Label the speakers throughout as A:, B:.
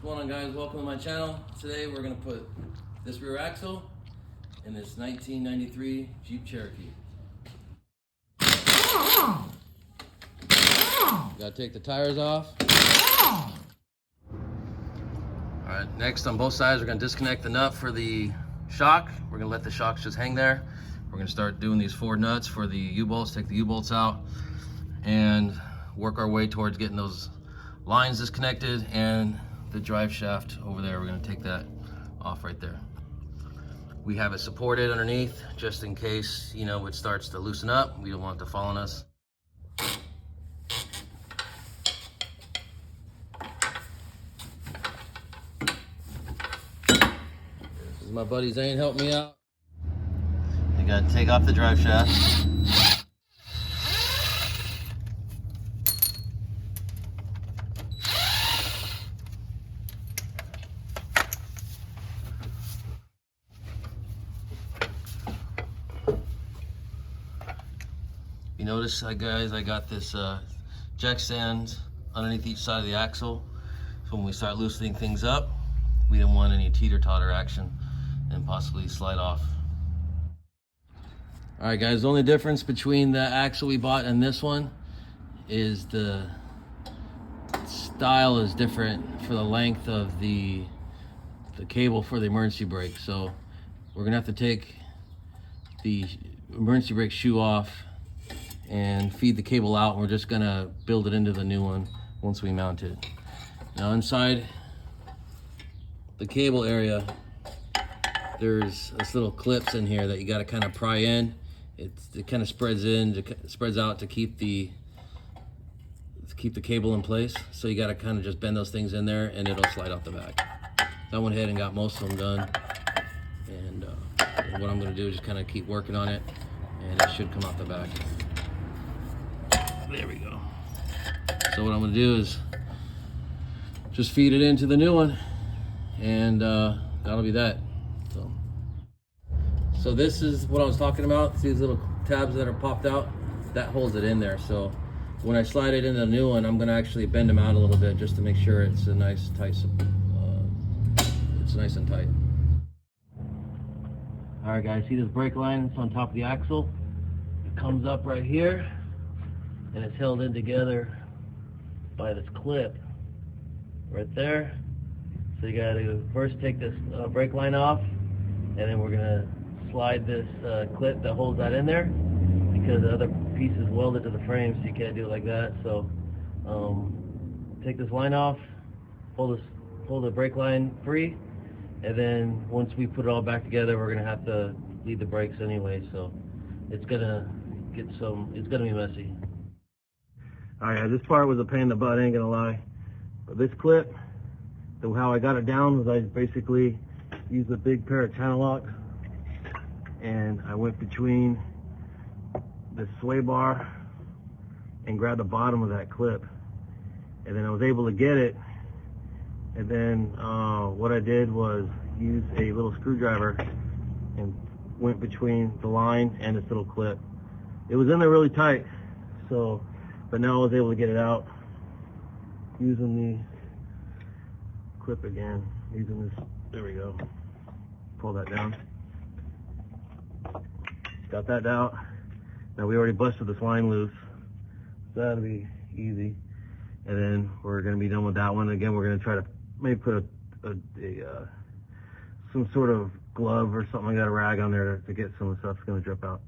A: going on, guys? Welcome to my channel. Today we're going to put this rear axle in this 1993 Jeep Cherokee. Got to take the tires off. Alright, next on both sides we're going to disconnect the nut for the shock. We're going to let the shocks just hang there. We're going to start doing these 4 nuts for the U-bolts, take the U-bolts out, and work our way towards getting those lines disconnected and the drive shaft over there. We're going to take that off right there. We have it supported underneath just in case, you know, it starts to loosen up. We don't want it to fall on us. This is my buddy Zane helping me out. You got to take off the drive shaft. You notice, guys, I got this jack stand underneath each side of the axle. So when we start loosening things up, we didn't want any teeter-totter action and possibly slide off. All right, guys, the only difference between the axle we bought and this one is the style is different for the length of the cable for the emergency brake. So we're gonna have to take the emergency brake shoe off and feed the cable out, and we're just gonna build it into the new one once we mount it. Now inside the cable area, there's this little clips in here that you got to kind of pry in. It kind of spreads out to keep the cable in place. So you got to kind of just bend those things in there and it'll slide off the back. So I went ahead and got most of them done, and what I'm going to do is just kind of keep working on it, and it should come out the back. There we go. So what I'm going to do is just feed it into the new one, and that'll be that. So this is what I was talking about. See these little tabs that are popped out? That holds it in there. So when I slide it into the new one, I'm going to actually bend them out a little bit just to make sure it's a nice tight. It's nice and tight. All right, guys. See this brake line? It's on top of the axle. It comes up right here, and it's held in together by this clip right there. So you got to first take this brake line off, and then we're gonna slide this clip that holds that in there, because the other piece is welded to the frame, so you can't do it like that. So take this line off, pull the brake line free, and then once we put it all back together, we're gonna have to lead the brakes anyway. So it's gonna be messy. All right, this part was a pain in the butt, I ain't gonna lie. But this clip, how I got it down was I basically used a big pair of channel locks, and I went between the sway bar and grabbed the bottom of that clip, and then I was able to get it. And then what I did was use a little screwdriver and went between the line and this little clip. It was in there really tight, so but now I was able to get it out using the clip again, using this. There we go. Pull that down. Got that out. Now we already busted this line loose, so that'll be easy. And then we're going to be done with that one. Again, we're going to try to maybe put some sort of glove or something like that, a rag on there to get some of the stuff that's going to drip out.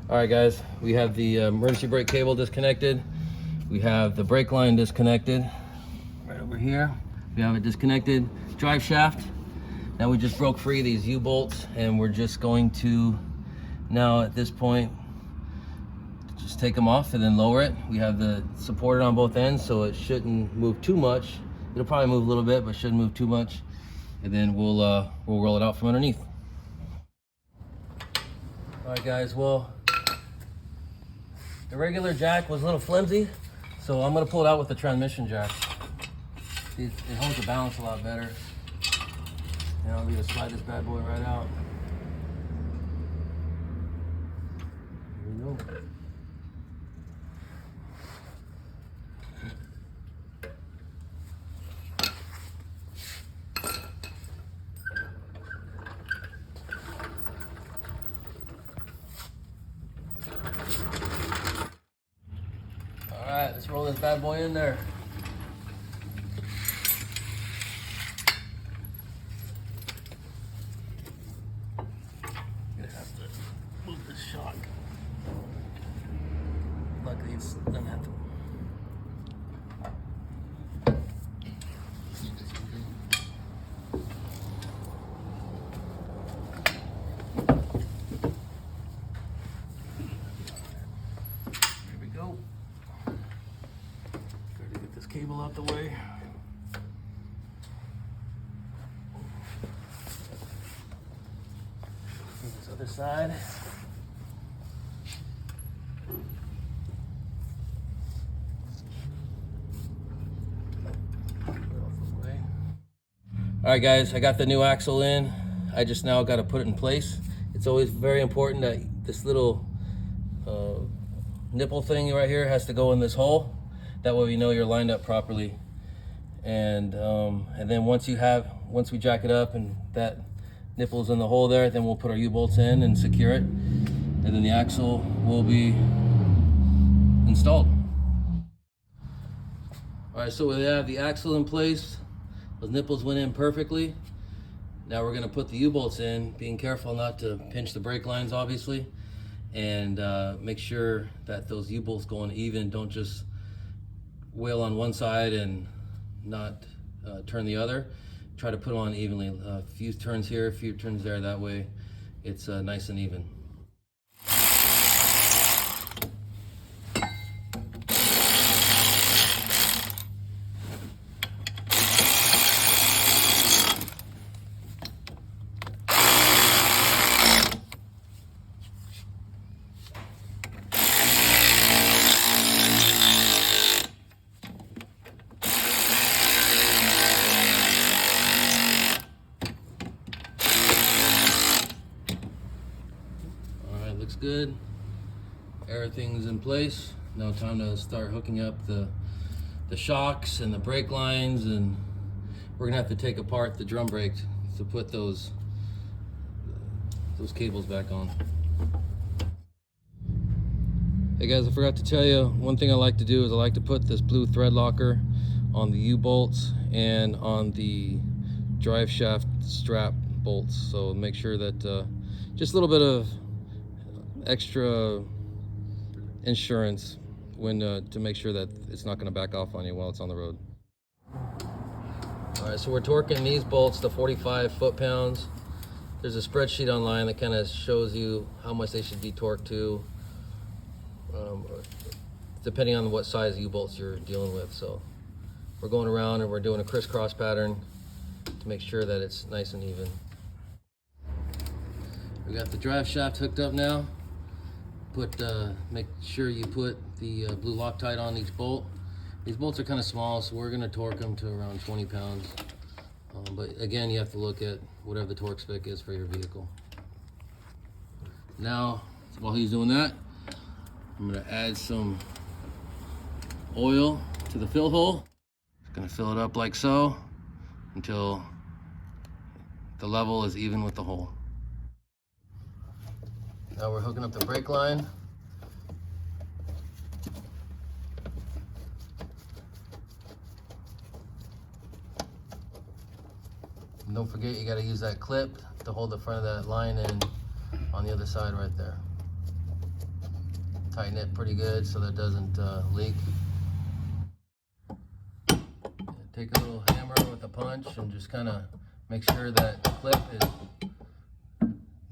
A: All right, guys, we have the emergency brake cable disconnected. We have the brake line disconnected right over here. We have it disconnected. Drive shaft. Now we just broke free these U-bolts, and we're just going to now at this point just take them off and then lower it. We have the supported on both ends, so it shouldn't move too much. It'll probably move a little bit, but shouldn't move too much. And then we'll roll it out from underneath. All right, guys. Well, the regular jack was a little flimsy, so I'm gonna pull it out with the transmission jack. It holds the balance a lot better. And I'm gonna slide this bad boy right out. There we go. bad boy in there. Gonna have to move this shock. Luckily it's doesn't have to. Cable out the way. This other side. All right, guys, I got the new axle in. I just now got to put it in place. It's always very important that this little nipple thing right here has to go in this hole. That way we know you're lined up properly. And then once we jack it up and that nipple's in the hole there, then we'll put our U-bolts in and secure it. And then the axle will be installed. All right, so we have the axle in place. Those nipples went in perfectly. Now we're gonna put the U-bolts in, being careful not to pinch the brake lines, obviously, and make sure that those U-bolts go in even. Don't just wheel on one side and not turn the other. Try to put them on evenly. A few turns here, a few turns there. That way it's nice and even. Looks good. Everything's in place. Now time to start hooking up the shocks and the brake lines, and we're gonna have to take apart the drum brake to put those cables back on. Hey guys, I forgot to tell you, one thing I like to do is I like to put this blue thread locker on the U-bolts and on the drive shaft strap bolts. So make sure that just a little bit of extra insurance when to make sure that it's not going to back off on you while it's on the road. All right, so we're torquing these bolts to 45 foot-pounds. There's a spreadsheet online that kind of shows you how much they should be torqued to, depending on what size U-bolts you're dealing with. So we're going around and we're doing a crisscross pattern to make sure that it's nice and even. We got the drive shaft hooked up now. Make sure you put the blue Loctite on each bolt. These bolts are kind of small, so we're going to torque them to around 20 pounds. But again, you have to look at whatever the torque spec is for your vehicle. Now, while he's doing that, I'm going to add some oil to the fill hole. Just going to fill it up like so until the level is even with the hole. Now we're hooking up the brake line. And don't forget, you got to use that clip to hold the front of that line in on the other side right there. Tighten it pretty good so that it doesn't leak. Take a little hammer with a punch and just kind of make sure that the clip is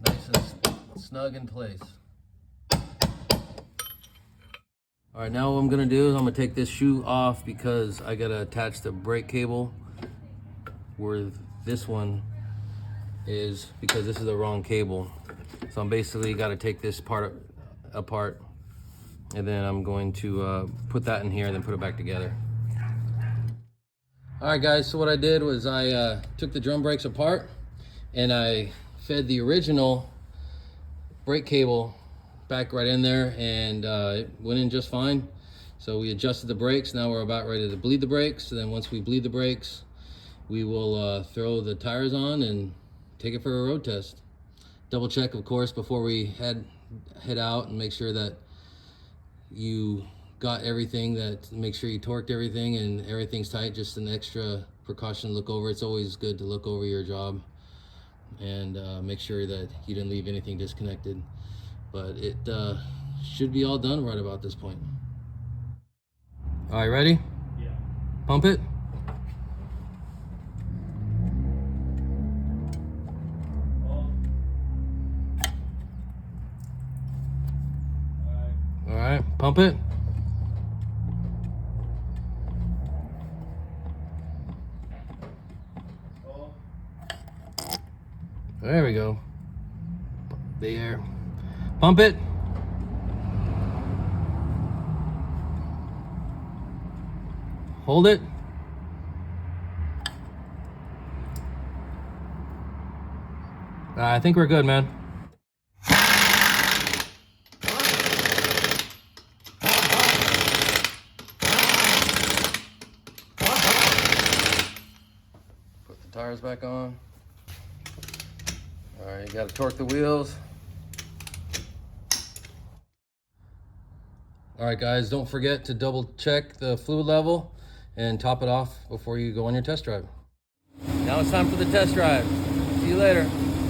A: nice and snug in place. All right, now what I'm gonna do is I'm gonna take this shoe off because I gotta attach the brake cable where this one is, because this is the wrong cable. So I'm basically gotta take this part apart, and then I'm going to put that in here and then put it back together. All right guys, so what I did was I took the drum brakes apart and I fed the original brake cable back right in there, and it went in just fine. So we adjusted the brakes. Now we're about ready to bleed the brakes. So then once we bleed the brakes, we will throw the tires on and take it for a road test. Double check, of course, before we head out, and make sure that you
B: got everything, that make sure you torqued everything and everything's tight. Just an extra precaution to look over. It's always good to look over your job and make sure that you didn't leave anything disconnected. But it should be all done right about this point. All right, ready?
A: Yeah.
B: Pump it. All right, pump it. There we go. The air. Pump it. Hold it. I think we're good, man. Put the tires back on. All right, you gotta torque the wheels. All right, guys, don't forget to double check the fluid level and top it off before you go on your test drive. Now it's time for the test drive. See you later.